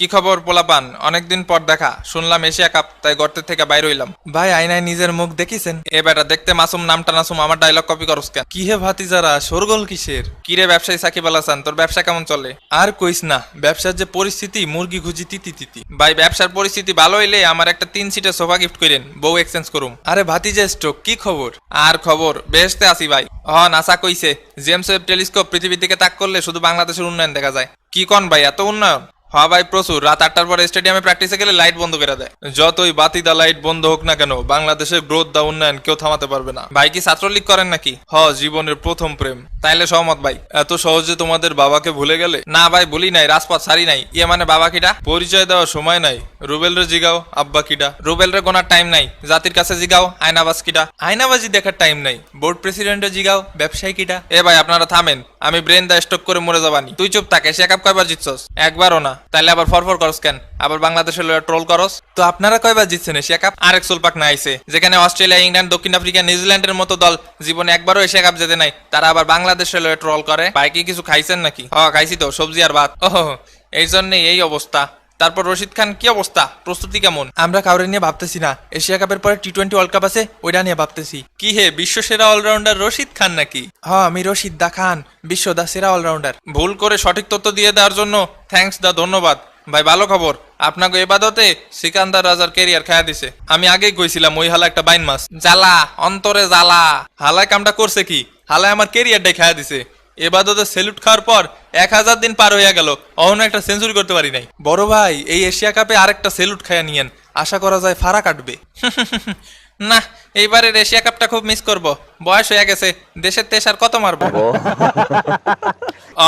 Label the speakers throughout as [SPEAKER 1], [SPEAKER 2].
[SPEAKER 1] কি খবর পোলাপান? অনেকদিন পর দেখা, শুনলাম এশিয়া কাপ, তাই গর্তের থেকে বাইর হইলাম। ভাই আয়নায় নিজের মুখ দেখিছেন? এ বেটা দেখতে মাসুম, নামটা নাসুম, আমার ডায়লগ কপি করস কেন? কি হে ভাতিজারা, শোরগোল কিসের? কিরে ব্যবসায়ী সাকিব আল হাসান, তোর ব্যবসা কেমন চলে? আর কইস না, ব্যবসার যে পরিস্থিতি, মুরগি খুঁজি তিতি তিতি। ভাই ব্যবসার পরিস্থিতি ভালো হইলে আমার একটা 3 সিটের সোফা গিফট করেন, বউ এক্সচেঞ্জ করুম। আরে ভাতিজা স্ট্রোক, কি খবর? আর খবর বেহেশতে আসি ভাই। নাসা কইছে জেমস ওয়েব টেলিস্কোপ পৃথিবীর দিকে তাক করলে শুধু বাংলাদেশের উন্নয়ন দেখা যায়। কি কন ভাই, এত উন্নয়ন? হ্যাঁ ভাই প্রচুর। রাত 8টার পরে স্টেডিয়ামে প্র্যাকটিসে গেলে লাইট বন্ধ করে দেয়। যতই বাতি দা লাইট বন্ধ হোক না কেন, বাংলাদেশের গ্রোথ দা উন্নয়ন কেউ থামাতে পারবে না। ভাই কি ছাত্রলীগ করেন নাকি? জীবনের প্রথম প্রেম। তাইলে সহমত ভাই। এত সহজে তোমাদের বাবাকে ভুলে গেলে? না ভাই ভুলি নাই, রাজপথ সারি নাই। ইয়ে মানে বাবা কিডা? পরিচয় দেওয়ার সময় নাই। রুবেল রে জিগাও আব্বা কিডা। রুবেল রে গোনার টাইম নাই। জাতির কাছে জিগাও আয়নাবাজ কিডা। আয়নাবাজি দেখার টাইম নাই। বোর্ড প্রেসিডেন্টে জিগাও ব্যবসায়ী কিডা। এ ভাই আপনারা থামেন, আমি ব্রেন দা স্টক করে মরে যাবানি। তুই চুপ থাক। এশিয়া কাপ কয়বার জিতছস? একবারও না। তাইলে আবার ফরফর করস কেন? আবার বাংলাদেশের লয়ে ট্রোল করস? তো আপনারা কয়বার জিতছেন এশিয়া কাপ? আরেক সুলপাক না আইছে, যেখানে অস্ট্রেলিয়া, ইংল্যান্ড, দক্ষিণ আফ্রিকা, নিউজিল্যান্ডের মতো দল জীবনে একবারও এশিয়া কাপ জেতে নাই, তারা আবার বাংলাদেশের লয়ে ট্রোল করে। ভাই কি কিছু খাইছেন নাকি? খাইছি তো, সবজি আর ভাত। এই জন্যই এই অবস্থা। তারপর রশিদ খান, কি অবস্থা? প্রস্তুতি কেমন? আমরা কাউরে নিয়ে ভাবতেছি না। এশিয়া কাপের পরে টি-20 ওয়ার্ল্ড কাপ আছে, ওইটা নিয়ে ভাবতেছি। কি হে, বিশ্ব সেরা অলরাউন্ডার রশিদ খান নাকি? আমি রশিদ দা খান, বিশ্ব দা সেরা অলরাউন্ডার। ভুল করে সঠিক তথ্য দিয়ে দেওয়ার জন্য থ্যাঙ্কস দা, ধন্যবাদ। ভাই ভালো খবর, আপনাকে এবাদতে সিকান্দার রাজার ক্যারিয়ার খায়া দিছে। আমি আগেই কইছিলাম ওই হালা একটা বাইন মাছ। জ্বালা অন্তরে জ্বালা। হালায় কামটা করছে কি? হালায় আমার ক্যারিয়ারটাই খায়া দিছে। এবাদতে সেলুট খাওয়ার পর 1000 দিন পার হইয়া গেল, অহনো একটা সেঞ্চুরি করতে পারি নাই। বড় ভাই, এই এশিয়া কাপে আরেকটা সেলুট খাইয়া নিয়েন, আশা করা যায় ফাড়া কাটবে। না, এইবারের এশিয়া কাপটা খুব মিস করব। বয়স হয়ে গেছে, দেশের তেজ আর কত মারবো।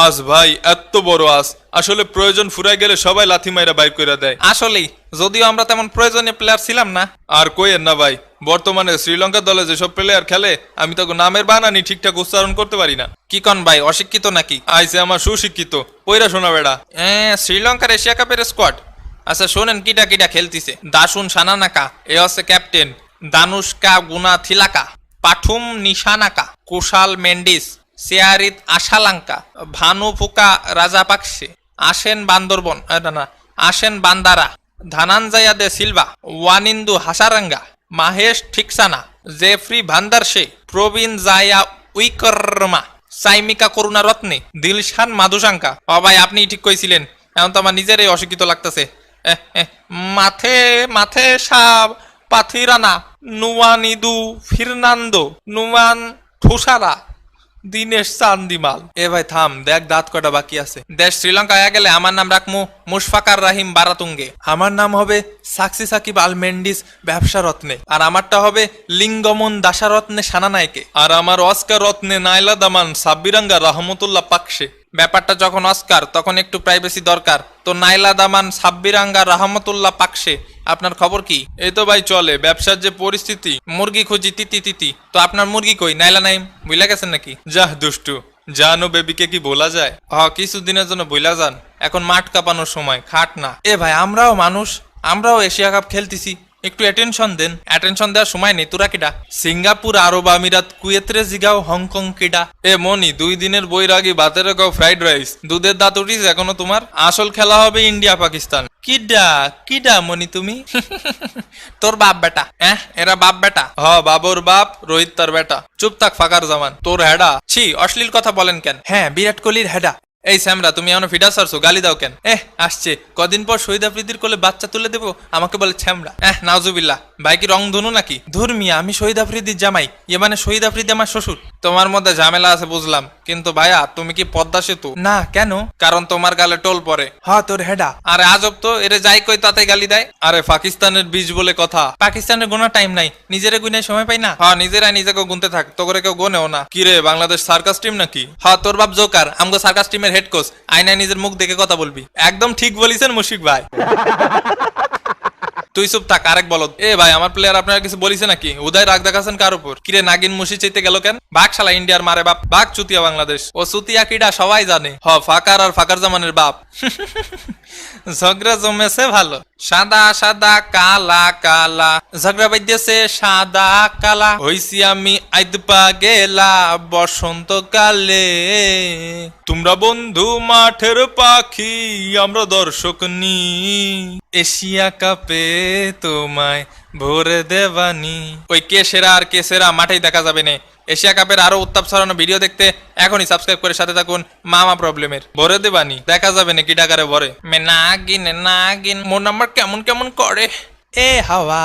[SPEAKER 1] আজ ভাই এত বড় আজ, আসলে প্রয়োজন ফুরাই গেলে সবাই লাথি মাইরা বাইর কইরা দেয়। আসলেই, যদিও আমরা তেমন প্রয়োজনীয় প্লেয়ার ছিলাম না। আর কইেন না ভাই, বর্তমানে শ্রীলঙ্কা দলে যেসব প্লেয়ার খেলে, আমি তো নামের বানানি ঠিকঠাক উচ্চারণ করতে পারি না। কি কন ভাই, অশিক্ষিত নাকি? আইসে আমার সুশিক্ষিত, পয়রা শোনা বেড়া। শ্রীলঙ্কার এশিয়া কাপের স্কোয়াড। আচ্ছা শোনেন কিটা কিটা খেলতিছে। দাসুন সানানাকা, এ হচ্ছে ক্যাপ্টেন। দানুষ্কা গুনা থিলাকা, পাঠুম নিশানাকা, কুশাল মেন্ডিস, সিয়ারিত আশালাঙ্কা, ভানু ফুকা রাজাপাকসে, আসেন বান্দরবন, না আসেন বান্দারা, ধানাঞ্জয়া দে সিলভা, ওয়ানিন্দু হাসারাঙ্গা, মাহেশ ঠিকসানা, জেফ্রি ভান্দারশে, প্রবীণ জায়া উইকর্মা, সাইমিকা করুণা রত্নে, দিলশান মাধুশাঙ্কা। ভাই আপনি ঠিক কইছিলেন, এখন তো আমার নিজেরই অশিক্ষিত লাগতেছে। মাথে মাথে সাব পাথিরানা, নুয়ানিদু ফিরনান্দো, নুমান ঠুসারা, দিনেশ চান্দিমাল। এ ভাই থাম, দেখ দাঁত কটা বাকি আছে। দেশ শ্রীলঙ্কা হয়ে গেলে আমার নাম রাখমু মুশফাকার রাহিম বারাতুঙ্গে। আমার নাম হবে সাকসি সাকিব আল মেন্ডিস ব্যবসা রত্নে। আর আমারটা হবে লিঙ্গমন দাসারত্নে সানানাইকে। আর আমার অস্কার রত্নে নাইলা দামান সাব্বিরাঙ্গা রহমতুল্লাহ পাকশে। ব্যাপারটা যখন অস্কার, তখন একটু প্রাইভেসি দরকার। তো নাইলা দামান সাব্বিরাঙ্গা রহমতুল্লাহ পাকশে, আপনার খবর কি? এই তো ভাই চলে, ব্যবসার যে পরিস্থিতি, মুরগি খুঁজি তিতি তিতি। তো আপনার মুরগি কই? নাইলা নাইম বুইলা গেছেন নাকি? যাহ দুষ্টু, জানো বেবিকে কি বলা যায়? কিছুদিনের জন্য বইলা যান, এখন মাঠ কাঁপানোর সময়, খাট না। এ ভাই আমরাও মানুষ, আমরাও এশিয়া কাপ খেলতেছি, একটু অ্যাটেনশন দেন। অ্যাটেনশন দেওয়ার সময় নেই, তোরা কিডা? সিঙ্গাপুর, আরব আমিরাত, কুয়েতরে জিগাও হংকং কিডা? এ মনি, 2 দিনের বৈরাগী ভাতের গাও ফ্রাইড রাইস, দুধের দাঁত উঠিস এখনো তোমার? আসল খেলা হবে ইন্ডিয়া পাকিস্তান। কিডা কিডা মনি তুমি? তোর বাপ বেটা। এরা বাপ বেটা? বাবুর বাপ, রোহিত তার বেটা। চুপ থাক ফাকার জামান, তোর হেডা। ছি, অশ্লীল কথা বলেন কেন? বিরাট কোহলির হেডা। এই স্যামরা, তুমি এখনো ফিডার সারছো, গালি দাও কেন? আসছে কদিন পর শহীদ আফ্রিদির কোলে বাচ্চা তুলে দেবো, আমাকে বলে ছ্যামরা। নাউজুবিল্লাহ। ভাই কি রং ধনু নাকি? ধর্মিয়া, আমি শহীদ আফ্রিদির জামাই, এ মানে শহীদ আফ্রিদি আমার শ্বশুর। তোমার মধ্যে ঝামেলা আছে বুঝলাম, কিন্তু ভাইয়া তুমি কি পদ্মা সেতু? না কেন? কারণ তোমার গালে টোল পরে। তোর হেডা। আরে আজব তো, এরে যাই কই তাতে গালি দেয়। আরে পাকিস্তানের বীজ বলে কথা। পাকিস্তানের গোনা টাইম নাই, নিজেরে গুনায় সময় পাই না। নিজেরাই নিজেকে গুনতে থাক, তো করে কেউ গোনেও না। কি রে, বাংলাদেশ সার্কাস টিম নাকি? তোর বাপ জোকার, আমগো সার্কাস টিমের হেড কোচ। আয়নায় নিজের মুখ দেখে কথা বলবি। একদম ঠিক বলিছেন মুশফিক ভাই। তুই চুপ থাক, আরেক বলদ। ভাই আমার প্লেয়ার আপনারা কিছু বলিছে নাকি? উদয় রাগ দেখাচ্ছেন কার উপর? কিরে নাগিন মুশি চাইতে গেল কেন? বাঘ শালা ইন্ডিয়ার মারে বাপ, বাঘ চুতিয়া বাংলাদেশ। ও চুতিয়া কিডা সবাই জানে। ফাকার আর ফাকার জামানের বাপ। ঝগড়া জমেছে ভালো। সাদা সাদা কালা কালা ঝগড়া বাইদ্যেছে সাদা কালা হইছি আমি আইদপা গেলা বসন্তকালে তোমরা বন্ধু মাঠের পাখি আমরা দর্শক নি এশিয়া কাপে তোমায় ভরে দেবানি ওই কে সেরা আর কে সেরা মাঠেই দেখা যাবে না এশিয়া কাপের আরো উত্তাপ ছড়ানো ভিডিও দেখতে এখনই সাবস্ক্রাইব করে সাথে থাকুন মামা প্রবলেমের ভরে দেবানি দেখা যাবে না কি টাকারে ভরে মে নাগিন নাগিন মোর নাম্বার কেমন কেমন করে এ হাওয়া